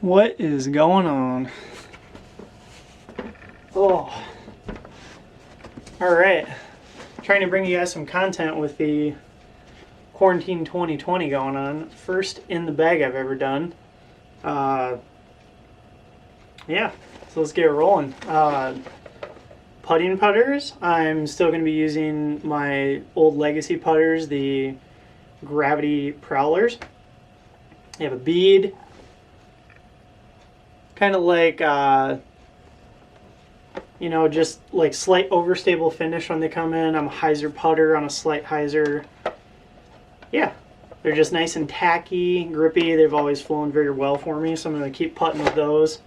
What is going on? Oh. Alright. Trying to bring you guys some content with the Quarantine 2020 going on. First in the bag I've ever done. Yeah, so let's get rolling. Putting putters. I'm still going to be using my old legacy putters, the Gravity Prowlers. They have a bead. Kind of like, you know, just like slight overstable finish when they come in. I'm a hyzer putter on a slight hyzer. Yeah, they're just nice and tacky, grippy. They've always flown very well for me, so I'm going to keep putting with those.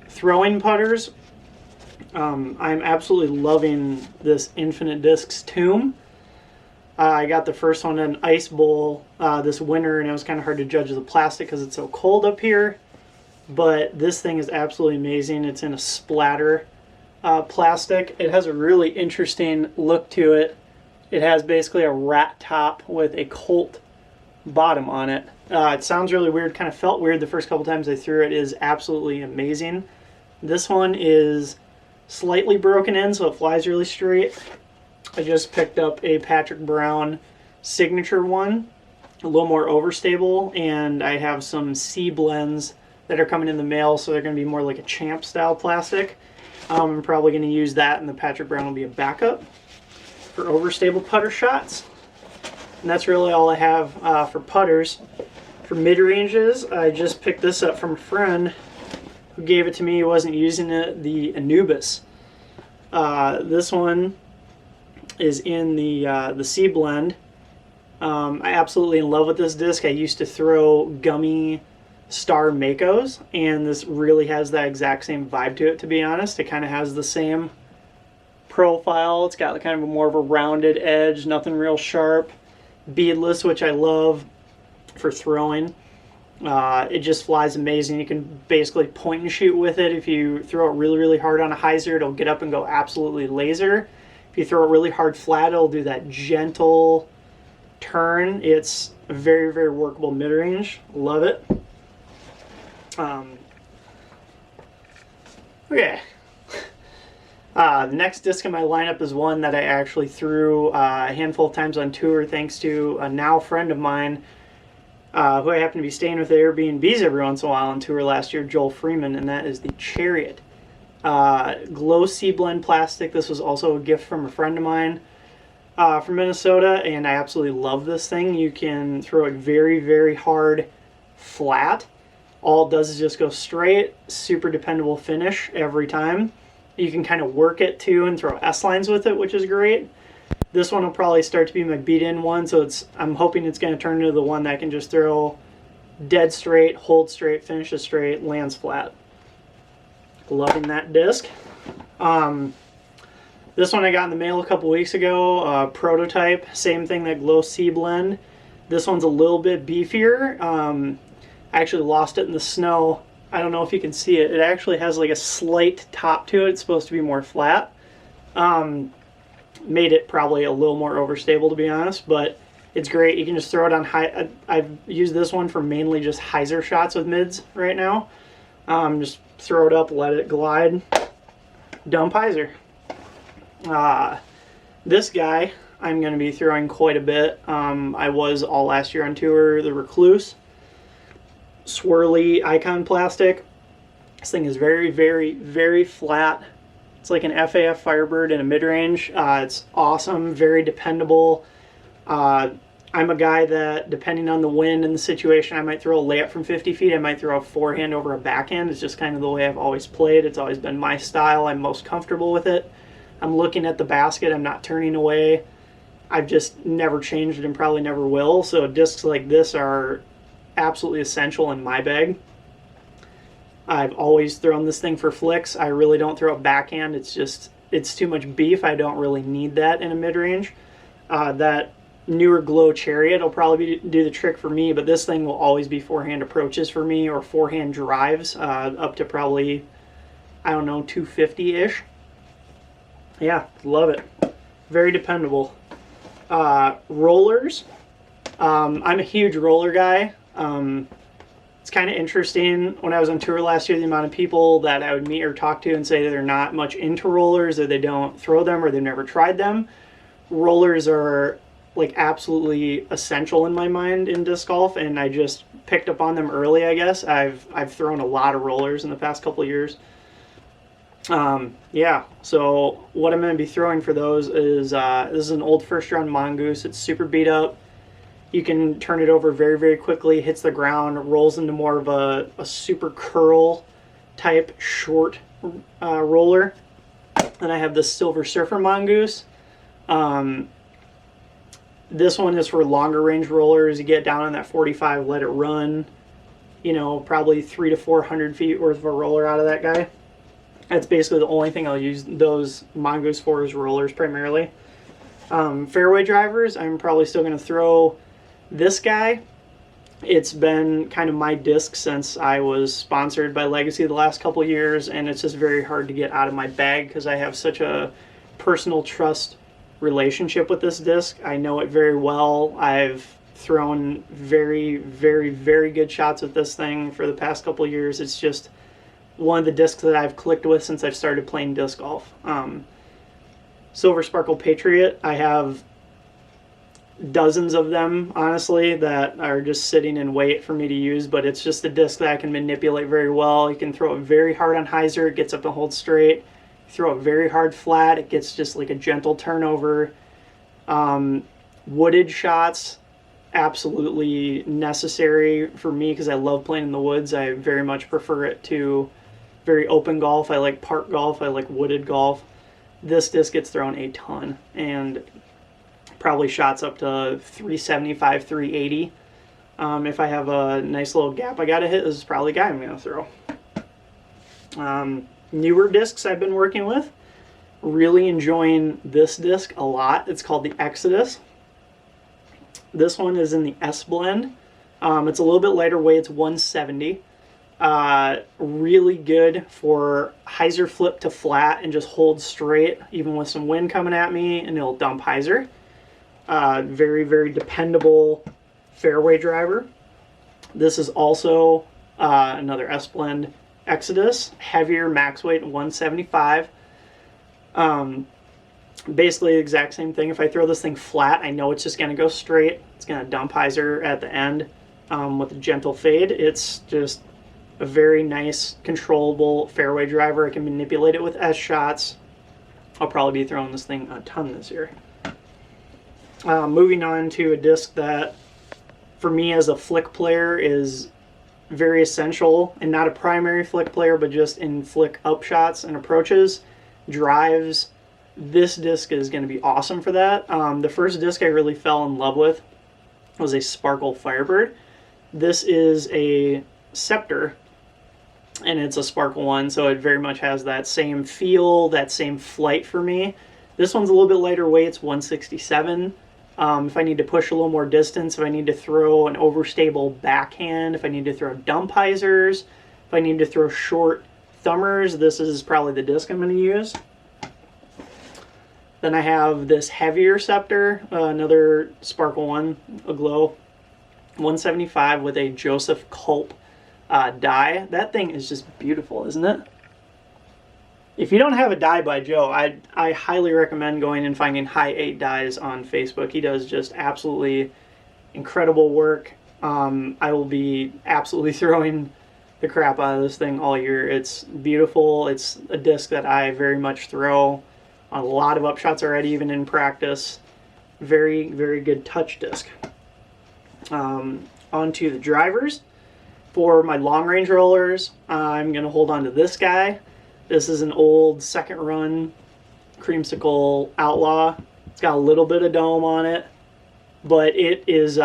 Throwing putters. I'm absolutely loving this Infinite Discs Tomb. I got the first one in an ice bowl this winter, and it was kind of hard to judge the plastic because it's so cold up here. But this thing is absolutely amazing. It's in a splatter plastic. It has a really interesting look to it. It has basically a rat top with a Colt bottom on it. It sounds really weird, kind of felt weird the first couple times I threw it. It is absolutely amazing. This one is slightly broken in, so it flies really straight. I just picked up a Patrick Brown signature one, a little more overstable, and I have some C blends that are coming in the mail, so they're going to be more like a champ style plastic. I'm probably going to use that, and the Patrick Brown will be a backup for overstable putter shots. And that's really all I have for putters. For mid-ranges, I just picked this up from a friend who gave it to me. He wasn't using it, the Anubis. This one is in the C blend. I absolutely in love with this disc. I used to throw gummy Star Makos, and this really has that exact same vibe to it, to be honest. It kind of has the same profile. It's got kind of more of a rounded edge, nothing real sharp. Beadless, which I love for throwing. It just flies amazing. You can basically point and shoot with it. If you throw it really, really hard on a hyzer, it'll get up and go absolutely laser. If you throw it really hard flat, it'll do that gentle turn. It's a very, very workable mid-range. Love it. Okay. The next disc in my lineup is one that I actually threw a handful of times on tour thanks to a now friend of mine who I happen to be staying with at Airbnbs every once in a while on tour last year, Joel Freeman, and that is the Chariot. Glow C blend plastic. This was also a gift from a friend of mine from Minnesota, and I absolutely love this thing. You can throw it very, very hard flat. All it does is just go straight, super dependable finish every time. You can kind of work it too and throw S-lines with it, which is great. This one will probably start to be my beat-in one, so I'm hoping it's going to turn into the one that can just throw dead straight, hold straight, finishes straight, lands flat. Loving that disc. This one I got in the mail a couple weeks ago, prototype, same thing, that Glow C blend. This one's a little bit beefier. I actually lost it in the snow. I don't know if you can see it. It actually has like a slight top to it. It's supposed to be more flat. Made it probably a little more overstable, to be honest, but it's great. You can just throw it on high. I've used this one for mainly just hyzer shots with mids right now. Just throw it up, let it glide, dump hyzer. This guy I'm going to be throwing quite a bit. I was all last year on tour, the Recluse. Swirly icon plastic. This thing is very, very, very flat. It's like an FAF Firebird in a mid-range. It's awesome, very dependable. I'm a guy that, depending on the wind and the situation, I might throw a layup from 50 feet. I might throw a forehand over a backhand. It's just kind of the way I've always played. It's always been my style. I'm most comfortable with it. I'm looking at the basket. I'm not turning away. I've just never changed it and probably never will. So discs like this are absolutely essential in my bag. I've always thrown this thing for flicks. I really don't throw it backhand. It's too much beef. I don't really need that in a mid-range. That newer Glow Chariot will probably do the trick for me, but this thing will always be forehand approaches for me, or forehand drives up to probably, I don't know, 250-ish. Yeah, love it. Very dependable. Rollers. I'm a huge roller guy. It's kind of interesting when I was on tour last year, the amount of people that I would meet or talk to and say they're not much into rollers, or they don't throw them, or they've never tried them. Rollers are like absolutely essential in my mind in disc golf, and I just picked up on them early, I guess. I've thrown a lot of rollers in the past couple of years. Yeah, so what I'm going to be throwing for those is this is an old first round mongoose. It's super beat up. You can turn it over very, very quickly, hits the ground, rolls into more of a super curl type short roller. Then I have this silver surfer mongoose. This one is for longer range rollers. You get down on that 45, let it run, you know, probably 300 to 400 feet worth of a roller out of that guy. That's basically the only thing I'll use those mongoose for, is rollers primarily. Fairway drivers, I'm probably still going to throw this guy. It's been kind of my disc since I was sponsored by Legacy the last couple years, and it's just very hard to get out of my bag because I have such a personal trust relationship with this disc. I know it very well. I've thrown very, very, very good shots with this thing for the past couple years. It's just one of the discs that I've clicked with since I've started playing disc golf. Silver Sparkle Patriot, I have dozens of them, honestly, that are just sitting in wait for me to use, but it's just a disc that I can manipulate very well. You can throw it very hard on hyzer, it gets up and holds straight. Throw it very hard flat, it gets just like a gentle turnover. Wooded shots, absolutely necessary for me because I love playing in the woods. I very much prefer it to very open golf. I like park golf, I like wooded golf. This disc gets thrown a ton, and probably shots up to 375, 380. If I have a nice little gap I gotta hit, this is probably the guy I'm gonna throw. Newer discs I've been working with, really enjoying this disc a lot. It's called the Exodus. This one is in the S blend. It's a little bit lighter weight, it's 170. Really good for hyzer flip to flat and just hold straight even with some wind coming at me, and it'll dump hyzer. Very, very dependable fairway driver. This is also another S blend Exodus, heavier, max weight 175. Basically the exact same thing. If I throw this thing flat, I know it's just going to go straight. It's going to dump hyzer at the end with a gentle fade. It's just a very nice, controllable fairway driver. I can manipulate it with S shots. I'll probably be throwing this thing a ton this year. Moving on to a disc that, for me as a flick player, is very essential, and not a primary flick player, but just in flick up shots and approaches, drives. This disc is going to be awesome for that. The first disc I really fell in love with was a Sparkle Firebird. This is a Scepter, and it's a Sparkle one, so it very much has that same feel, that same flight for me. This one's a little bit lighter weight, it's 167. If I need to push a little more distance, if I need to throw an overstable backhand, if I need to throw dump hyzers, if I need to throw short thumbers, this is probably the disc I'm going to use. Then I have this heavier Scepter, another Sparkle one, a glow, 175 with a Joseph Culp die. That thing is just beautiful, isn't it? If you don't have a die by Joe, I highly recommend going and finding High 8 Dies on Facebook. He does just absolutely incredible work. I will be absolutely throwing the crap out of this thing all year. It's beautiful. It's a disc that I very much throw on a lot of upshots already, even in practice. Very, very good touch disc. Onto the drivers. For my long range rollers, I'm going to hold on to this guy. This is an old second run Creamsicle Outlaw. It's got a little bit of dome on it, but it is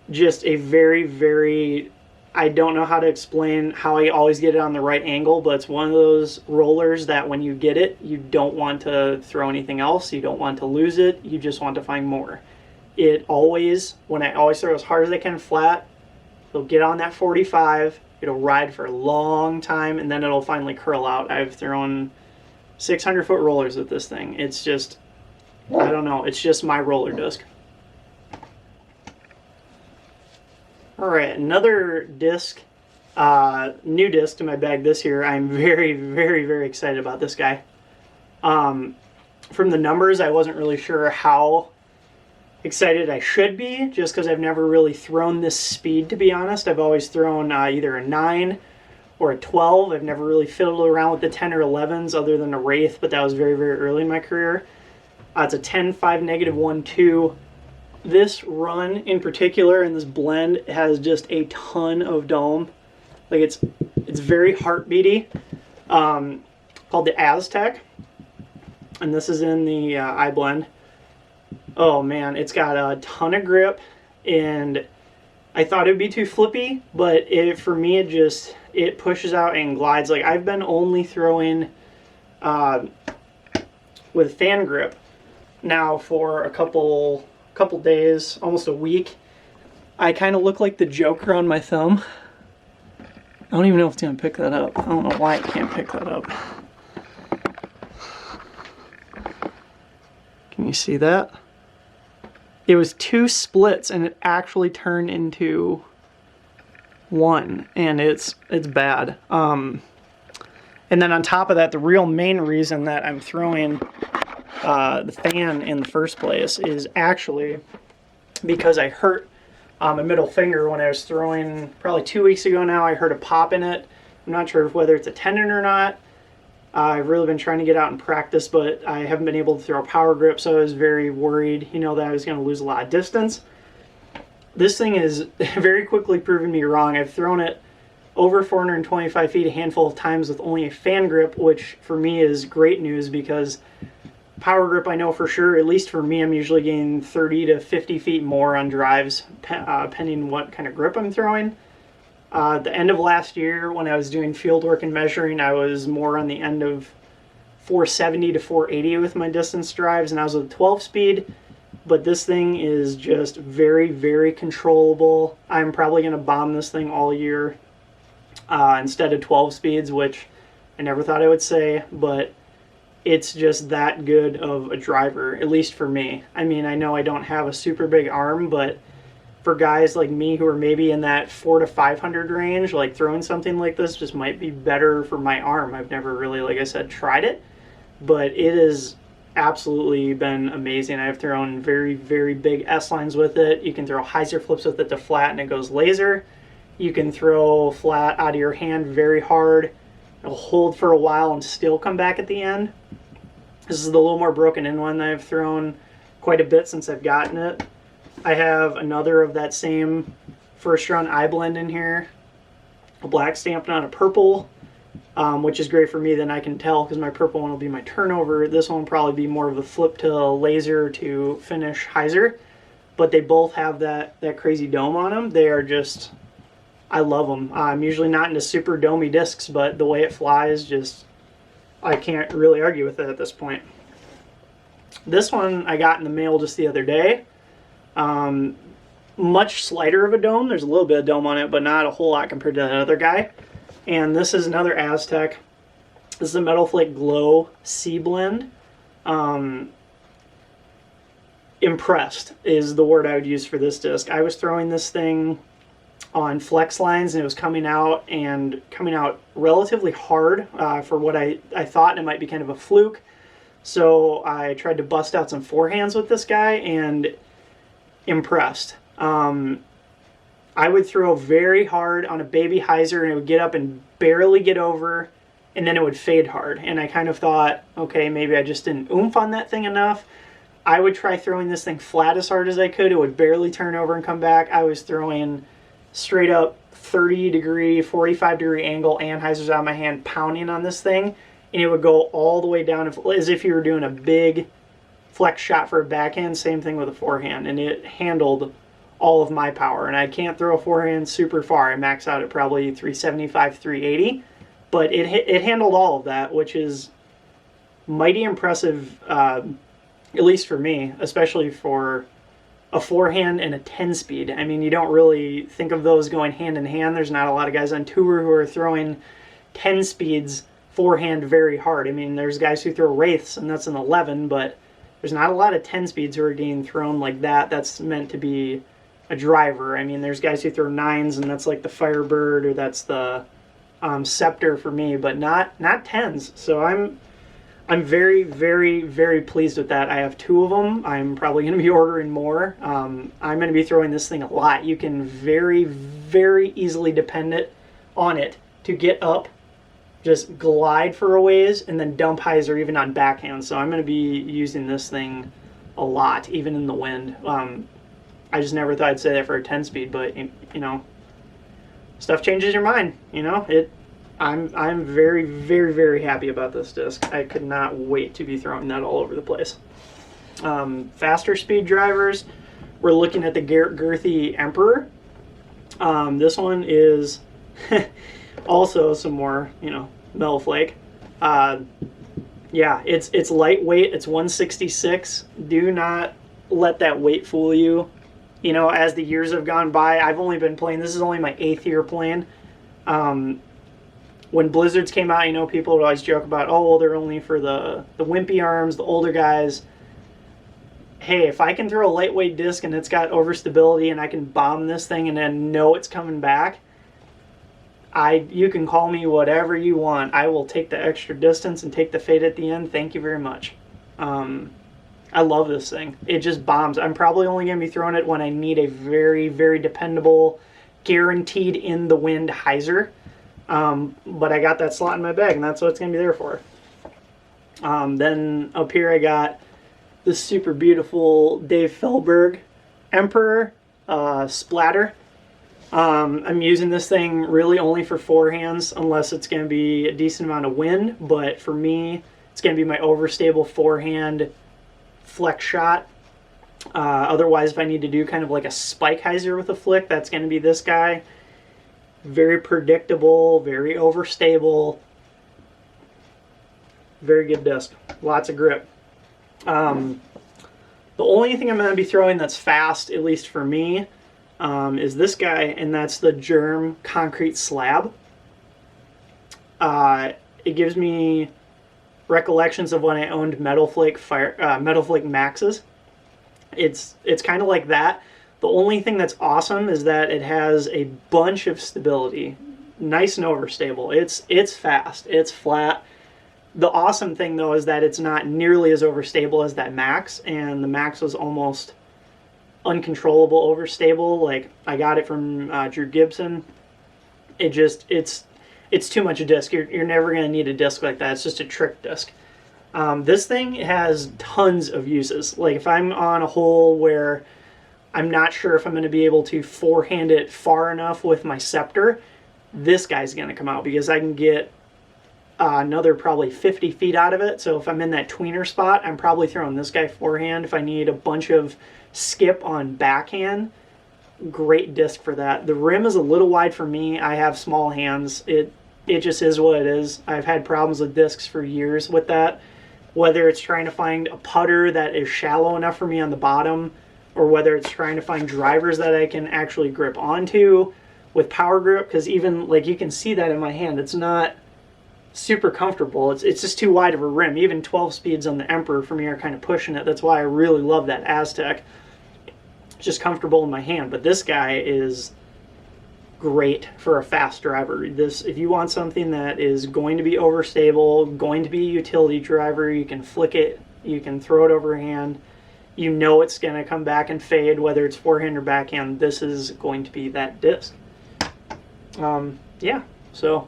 just a very, very, I don't know how to explain how I always get it on the right angle, but it's one of those rollers that when you get it, you don't want to throw anything else. You don't want to lose it. You just want to find more. It always, when I always throw as hard as I can flat, it'll get on that 45. It'll ride for a long time, and then it'll finally curl out. I've thrown 600-foot rollers with this thing. It's just, I don't know, it's just my roller disc. All right, another disc, new disc to my bag this year. I'm very, very, very excited about this guy. From the numbers, I wasn't really sure how excited I should be, just because I've never really thrown this speed, to be honest. I've always thrown either a 9 or a 12. I've never really fiddled around with the 10 or 11s other than a Wraith, but that was very, very early in my career. It's a 10, 5, negative 1, 2. This run in particular and this blend has just a ton of dome. Like it's very heartbeaty. Called the Aztec, and this is in the iBlend. Oh man, it's got a ton of grip, and I thought it would be too flippy, but for me it pushes out and glides. Like I've been only throwing with fan grip now for a couple days, almost a week. I kind of look like the Joker on my thumb. I don't even know if it's gonna pick that up. I don't know why it can't pick that up. Can you see that? It was 2 splits and it actually turned into 1, and it's bad. And then on top of that, the real main reason that I'm throwing the fan in the first place is actually because I hurt my middle finger when I was throwing probably 2 weeks ago now. I heard a pop in it. I'm not sure whether it's a tendon or not. I've really been trying to get out and practice, but I haven't been able to throw a power grip, so I was very worried, that I was going to lose a lot of distance. This thing is very quickly proven me wrong. I've thrown it over 425 feet a handful of times with only a fan grip, which for me is great news because power grip, I know for sure, at least for me, I'm usually getting 30 to 50 feet more on drives, depending what kind of grip I'm throwing. At the end of last year, when I was doing field work and measuring, I was more on the end of 470 to 480 with my distance drives, and I was with a 12 speed, but this thing is just very, very controllable. I'm probably going to bomb this thing all year instead of 12 speeds, which I never thought I would say, but it's just that good of a driver, at least for me. I mean, I know I don't have a super big arm, but for guys like me who are maybe in that 400 to 500 range, like throwing something like this just might be better for my arm. I've never really, like I said, tried it, but it has absolutely been amazing. I've thrown very, very big S-lines with it. You can throw hyzer flips with it to flat and it goes laser. You can throw flat out of your hand very hard. It'll hold for a while and still come back at the end. This is the little more broken in one that I've thrown quite a bit since I've gotten it. I have another of that same first round iBlend in here, a black stamped on a purple, which is great for me. Then I can tell because my purple one will be my turnover. This one will probably be more of a flip to laser to finish hyzer, but they both have that crazy dome on them. They are just, I love them. I'm usually not into super domey discs, but the way it flies, just, I can't really argue with it at this point. This one I got in the mail just the other day. Much slighter of a dome. There's a little bit of dome on it, but not a whole lot compared to that other guy. And this is another Aztec. This is a Metal Flake Glow C blend. Impressed is the word I would use for this disc. I was throwing this thing on flex lines and it was coming out relatively hard for what I thought it might be kind of a fluke. So I tried to bust out some forehands with this guy and impressed. I would throw very hard on a baby hyzer and it would get up and barely get over, and then it would fade hard. And I kind of thought, okay, maybe I just didn't oomph on that thing enough. I would try throwing this thing flat as hard as I could. It would barely turn over and come back. I was throwing straight up 30 degree, 45 degree angle and hyzers out of my hand, pounding on this thing, and it would go all the way down as if you were doing a big flex shot for a backhand. Same thing with a forehand, and it handled all of my power. And I can't throw a forehand super far. I max out at probably 375, 380, but it handled all of that, which is mighty impressive, at least for me, especially for a forehand and a 10 speed. I mean, you don't really think of those going hand in hand. There's not a lot of guys on tour who are throwing 10 speeds forehand very hard. I mean, there's guys who throw Wraiths and that's an 11, but there's not a lot of 10 speeds who are getting thrown like that. That's meant to be a driver. I mean, there's guys who throw 9s, and that's like the Firebird, or that's the Scepter for me, but not 10s. So I'm very, very, very pleased with that. I have 2 of them. I'm probably going to be ordering more. I'm going to be throwing this thing a lot. You can very, very easily depend on it to get up, just glide for a ways, and then dump hyzer even on backhand. So I'm going to be using this thing a lot, even in the wind. I just never thought I'd say that for a 10-speed, but stuff changes your mind. I'm very, very, very happy about this disc. I could not wait to be throwing that all over the place. Faster speed drivers, we're looking at the Garrett Gurthie Emperor. This one is also some more, metal flake. Yeah, it's lightweight. It's 166. Do not let that weight fool you. As the years have gone by, I've only been playing. This is only my 8th year playing. When Blizzards came out, people would always joke about, oh, well, they're only for the wimpy arms, the older guys. Hey, if I can throw a lightweight disc and it's got overstability and I can bomb this thing and then know it's coming back, you can call me whatever you want. I will take the extra distance and take the fade at the end. Thank you very much. I love this thing. It just bombs. I'm probably only going to be throwing it when I need a very, very dependable, guaranteed in the wind hyzer. But I got that slot in my bag, and that's what it's going to be there for. Then up here I got this super beautiful Dave Feldberg Emperor Splatter. I'm using this thing really only for forehands, unless it's going to be a decent amount of wind. But for me, it's going to be my overstable forehand flex shot. Otherwise, if I need to do kind of like a spike hyzer with a flick, that's going to be this guy. Very predictable, very overstable, very good disc. Lots of grip. The only thing I'm going to be throwing that's fast, at least for me, is this guy, and that's the Germ Concrete Slab. It gives me recollections of when I owned Metal Flake Maxes. It's kind of like that. The only thing that's awesome is that it has a bunch of stability, nice and overstable. It's fast, it's flat. The awesome thing though is that it's not nearly as overstable as that Max, and the Max was almost uncontrollable overstable. Like, I got it from Drew Gibson. It's too much a disc. You're never going to need a disc like that. It's just a trick disc. This thing has tons of uses. Like, if I'm on a hole where I'm not sure if I'm going to be able to forehand it far enough with my Scepter, this guy's going to come out, because I can get another probably 50 feet out of it. So if I'm in that tweener spot, I'm probably throwing this guy forehand. If I need a bunch of skip on backhand, great disc for that. The rim is a little wide for me. I have small hands. It just is what it is. I've had problems with discs for years with that, whether it's trying to find a putter that is shallow enough for me on the bottom, or whether it's trying to find drivers that I can actually grip onto with power grip, because even, like, you can see that in my hand, it's not super comfortable. It's just too wide of a rim. Even 12 speeds on the Emperor for me are kind of pushing it. That's why I really love that Aztec. It's just comfortable in my hand. But this guy is great for a fast driver. If you want something that is going to be overstable, going to be a utility driver, you can flick it, you can throw it overhand, you know it's going to come back and fade, whether it's forehand or backhand. This is going to be that disc. Yeah, so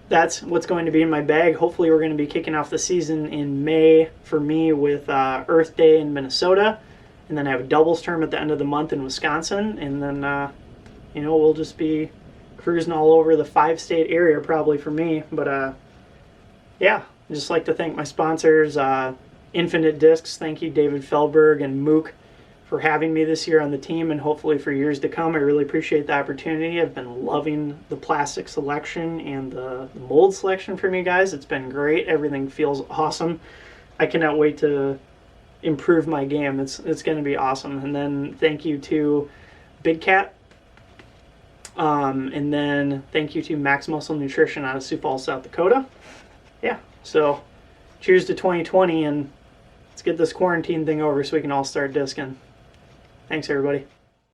that's what's going to be in my bag. Hopefully we're going to be kicking off the season in May for me with Earth Day in Minnesota, and then I have a doubles term at the end of the month in Wisconsin, and then we'll just be cruising all over the 5-state area probably for me. But yeah, I'd just like to thank my sponsors, Infinite Discs. Thank you, David Feldberg and Mook, for having me this year on the team, and hopefully for years to come. I really appreciate the opportunity. I've been loving the plastic selection and the mold selection from you guys. It's been great. Everything feels awesome. I cannot wait to improve my game. It's going to be awesome. And then thank you to Big Cat. And then thank you to Max Muscle Nutrition out of Sioux Falls, South Dakota. Yeah, so cheers to 2020, and let's get this quarantine thing over so we can all start discing. Thanks, everybody.